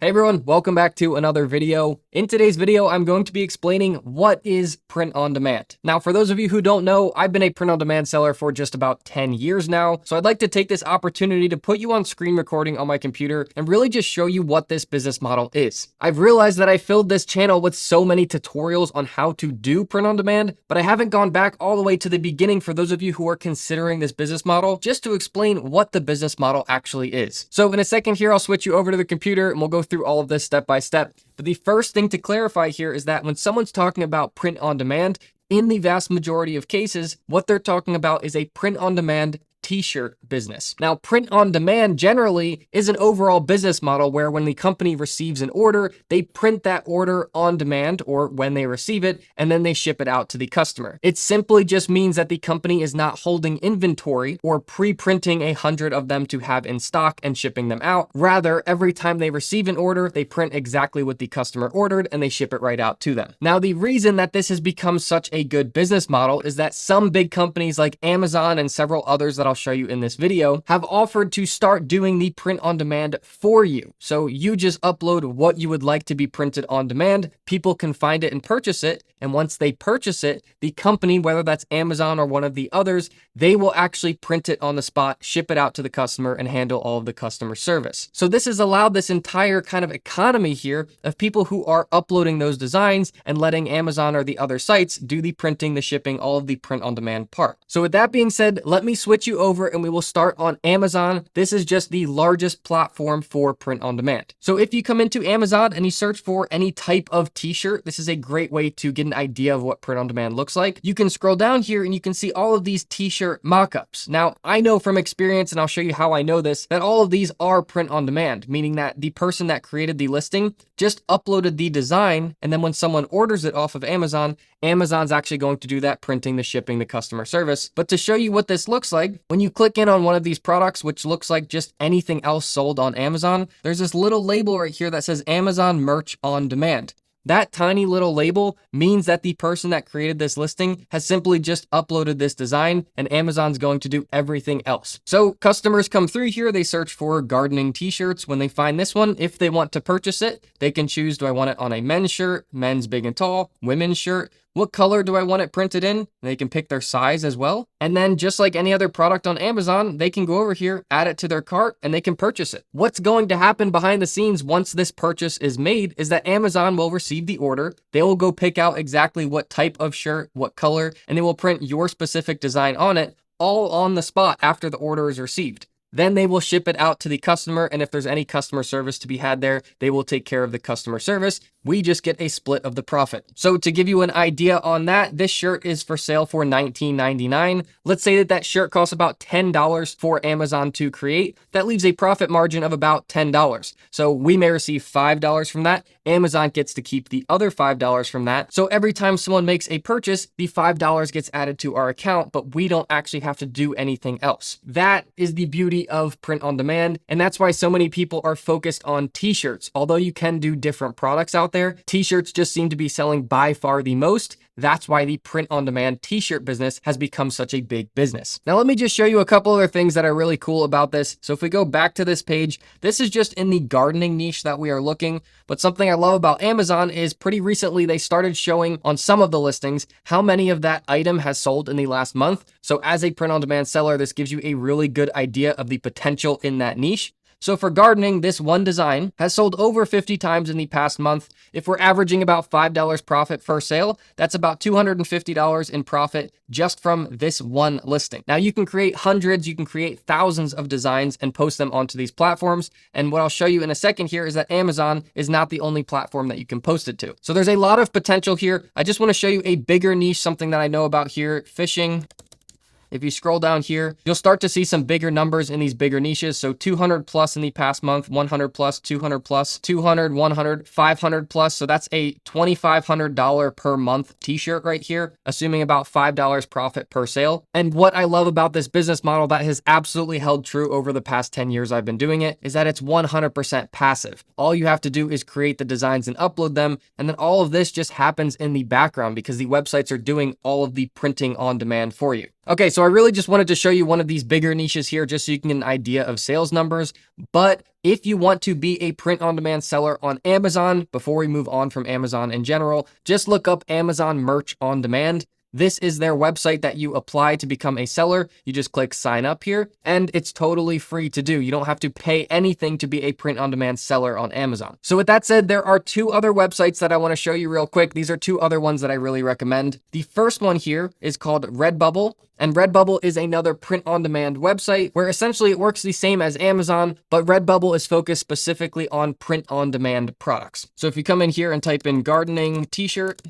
Hey everyone, welcome back to another video. In today's video, I'm going to be explaining what is print on demand. Now, for those of you who don't know, I've been a print on demand seller for just about 10 years now. So I'd like to take this opportunity to put you on screen recording on my computer and really just show you what this business model is. I've realized that I filled this channel with so many tutorials on how to do print on demand, but I haven't gone back all the way to the beginning for those of you who are considering this business model, just to explain what the business model actually is. So in a second here, I'll switch you over to the computer and we'll go through all of this step by step. But the first thing to clarify here is that when someone's talking about print on demand, in the vast majority of cases, what they're talking about is a print on demand t-shirt business. Now, print on demand generally is an overall business model where when the company receives an order, they print that order on demand or when they receive it, and then they ship it out to the customer. It simply just means that the company is not holding inventory or pre-printing 100 of them to have in stock and shipping them out. Rather, every time they receive an order, they print exactly what the customer ordered and they ship it right out to them. Now, the reason that this has become such a good business model is that some big companies like Amazon and several others that I'll show you in this video have offered to start doing the print on demand for you. So you just upload what you would like to be printed on demand. People can find it and purchase it. And once they purchase it, the company, whether that's Amazon or one of the others, they will actually print it on the spot, ship it out to the customer, and handle all of the customer service. So this has allowed this entire kind of economy here of people who are uploading those designs and letting Amazon or the other sites do the printing, the shipping, all of the print on demand part. So with that being said, let me switch you over and we will start on Amazon. This is just the largest platform for print on demand. So if you come into Amazon and you search for any type of t-shirt, this is a great way to get an idea of what print on demand looks like. You can scroll down here and you can see all of these t-shirt mock-ups. Now, I know from experience, and I'll show you how I know this, that all of these are print on demand, meaning that the person that created the listing just uploaded the design, and then when someone orders it off of Amazon, Amazon's actually going to do that printing, the shipping, the customer service. But to show you what this looks like, when you click in on one of these products, which looks like just anything else sold on Amazon, there's this little label right here that says Amazon Merch on Demand. That tiny little label means that the person that created this listing has simply just uploaded this design and Amazon's going to do everything else. So customers come through here, they search for gardening t-shirts. When they find this one, if they want to purchase it, they can choose, do I want it on a men's shirt, men's big and tall, women's shirt? What color do I want it printed in? They can pick their size as well. And then just like any other product on Amazon, they can go over here, add it to their cart, and they can purchase it. What's going to happen behind the scenes once this purchase is made is that Amazon will receive the order. They will go pick out exactly what type of shirt, what color, and they will print your specific design on it, all on the spot after the order is received. Then they will ship it out to the customer, and if there's any customer service to be had there, they will take care of the customer service. We just get a split of the profit. So to give you an idea on that, this shirt is for sale for $19.99. Let's say that shirt costs about $10 for Amazon to create. That leaves a profit margin of about $10. So we may receive $5 from that. Amazon gets to keep the other $5 from that. So every time someone makes a purchase, the $5 gets added to our account, but we don't actually have to do anything else. That is the beauty of print on demand. And that's why so many people are focused on t-shirts. Although you can do different products out there, t-shirts just seem to be selling by far the most. That's why the print on demand t-shirt business has become such a big business. Now, let me just show you a couple other things that are really cool about this. So if we go back to this page, this is just in the gardening niche that we are looking. But something I love about Amazon is pretty recently they started showing on some of the listings how many of that item has sold in the last month. So as a print on demand seller, this gives you a really good idea of the potential in that niche. So for gardening, this one design has sold over 50 times in the past month. If we're averaging about $5 profit per sale, that's about $250 in profit just from this one listing. Now you can create hundreds, you can create thousands of designs and post them onto these platforms. And what I'll show you in a second here is that Amazon is not the only platform that you can post it to. So there's a lot of potential here. I just want to show you a bigger niche, something that I know about here, fishing. If you scroll down here, you'll start to see some bigger numbers in these bigger niches. So 200 plus in the past month, 100 plus, 200 plus, 200, 100, 500 plus. So that's a $2,500 per month t-shirt right here, assuming about $5 profit per sale. And what I love about this business model that has absolutely held true over the past 10 years I've been doing it is that it's 100% passive. All you have to do is create the designs and upload them. And then all of this just happens in the background because the websites are doing all of the printing on demand for you. Okay, so I really just wanted to show you one of these bigger niches here just so you can get an idea of sales numbers. But if you want to be a print-on-demand seller on Amazon, before we move on from Amazon in general, just look up Amazon Merch on Demand. This is their website that you apply to become a seller. You just click sign up here, and it's totally free to do. You don't have to pay anything to be a print-on-demand seller on Amazon. So with that said, there are two other websites that I want to show you real quick. These are two other ones that I really recommend. The first one here is called Redbubble. And Redbubble is another print-on-demand website where essentially it works the same as Amazon, but Redbubble is focused specifically on print-on-demand products. So if you come in here and type in gardening t-shirt,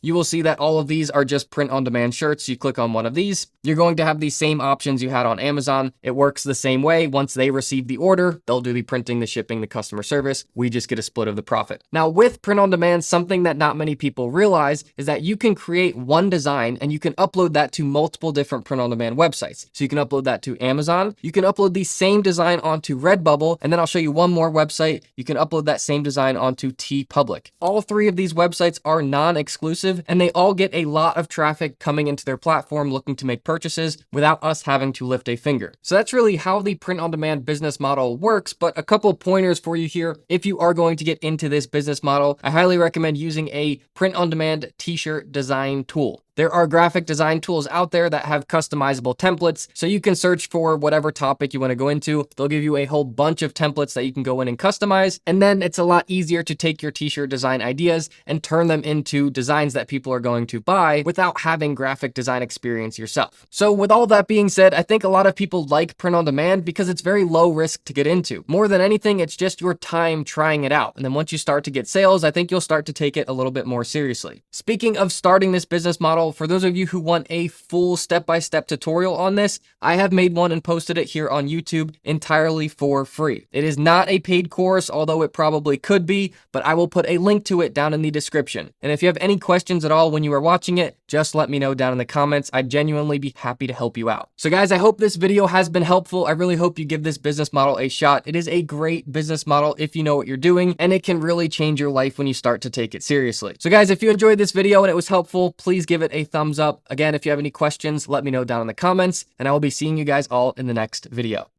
you will see that all of these are just print-on-demand shirts. You click on one of these, you're going to have the same options you had on Amazon. It works the same way. Once they receive the order, they'll do the printing, the shipping, the customer service. We just get a split of the profit. Now with print-on-demand, something that not many people realize is that you can create one design and you can upload that to multiple different print-on-demand websites. So you can upload that to Amazon. You can upload the same design onto Redbubble, and then I'll show you one more website. You can upload that same design onto TeePublic. All three of these websites are non-exclusive, and they all get a lot of traffic coming into their platform looking to make purchases without us having to lift a finger. So that's really how the print-on-demand business model works, but a couple pointers for you here. If you are going to get into this business model, I highly recommend using a print-on-demand t-shirt design tool. There are graphic design tools out there that have customizable templates, so you can search for whatever topic you want to go into. They'll give you a whole bunch of templates that you can go in and customize, and then it's a lot easier to take your t-shirt design ideas and turn them into designs that people are going to buy without having graphic design experience yourself. So with all that being said, I think a lot of people like print on demand because it's very low risk to get into. More than anything, it's just your time trying it out. And then once you start to get sales, I think you'll start to take it a little bit more seriously. Speaking of starting this business model, for those of you who want a full step-by-step tutorial on this, I have made one and posted it here on YouTube entirely for free. It is not a paid course, although it probably could be, but I will put a link to it down in the description. And if you have any questions at all when you are watching it, just let me know down in the comments. I'd genuinely be happy to help you out. So guys, I hope this video has been helpful. I really hope you give this business model a shot. It is a great business model if you know what you're doing, and it can really change your life when you start to take it seriously. So guys, if you enjoyed this video and it was helpful, please give it a thumbs up. Again, if you have any questions, let me know down in the comments, and I will be seeing you guys all in the next video.